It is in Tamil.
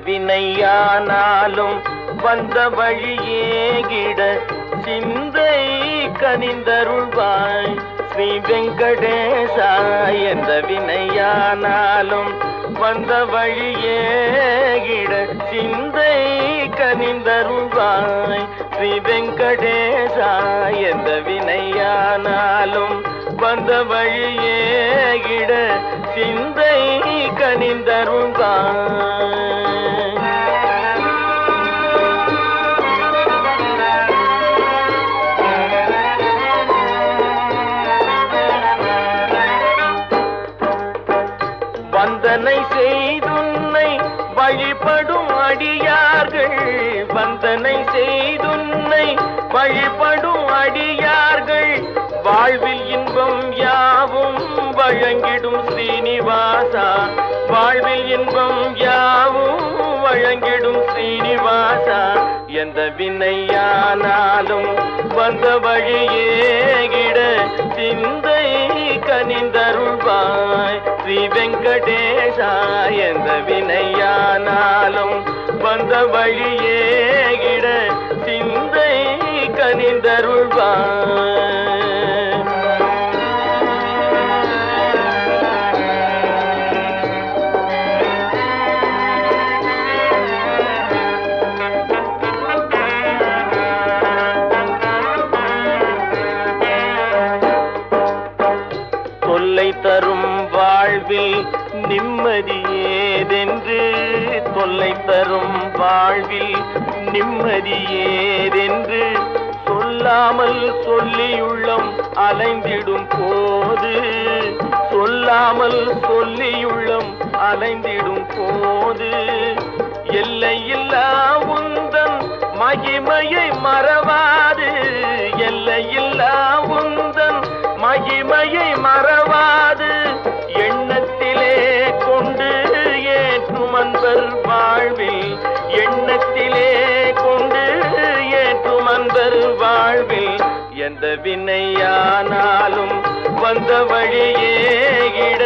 வினையானாலும் வந்த வழியேகிட சிந்தை கனிந்தருள்வாய் ஸ்ரீ வெங்கடேசா. எந்த வினையானாலும் வந்த வழியேகிட சிந்தை கனிந்தருள்வாய் ஸ்ரீ வெங்கடேசா. எந்த வினையானாலும் வந்த வழியேகிட சிந்தை கனிந்தருள்வாய். வந்தனை செய்துன்னை வழிபடும் அடியார்கள், வந்தனை செய்துன்னை வழிபடும் அடியார்கள் வாழ்வில் இன்பம் யாவும் வழங்கிடும் ஸ்ரீனிவாசா. வாழ்வில் இன்பம் யாவும் வழங்கிடும் ஸ்ரீனிவாசா. எந்த வினையானாலும் வந்த வழியேகிட சிந்தை கனிந்தருள்வாய் ஸ்ரீ வெங்கடேசா. எந்த வினையானாலும் வந்த வழியேகிட சிந்தை கனிந்தருள்வாய். தொல்லை தரும் வாழ்வில் நிம்மதியேதென்று, தொல்லை தரும் வாழ்வில் நிம்மதியேதென்று சொல்லாமல் சொல்லியுள்ளம் அலைந்திடும் போது, சொல்லாமல் சொல்லியுள்ளம் அலைந்திடும் போது எல்லையில்லா உந்தன் மகிமையை மறவாது, எல்லையில்லா உந்தன் மகிமையை மறவாது எண்ணத்திலே கொண்டு ஏற்றும் அன்பர் வாழ்வில், எண்ணத்திலே கொண்டு ஏற்றும் அன்பர் வாழ்வில். எந்த வினையானாலும் வந்த வழியேகிட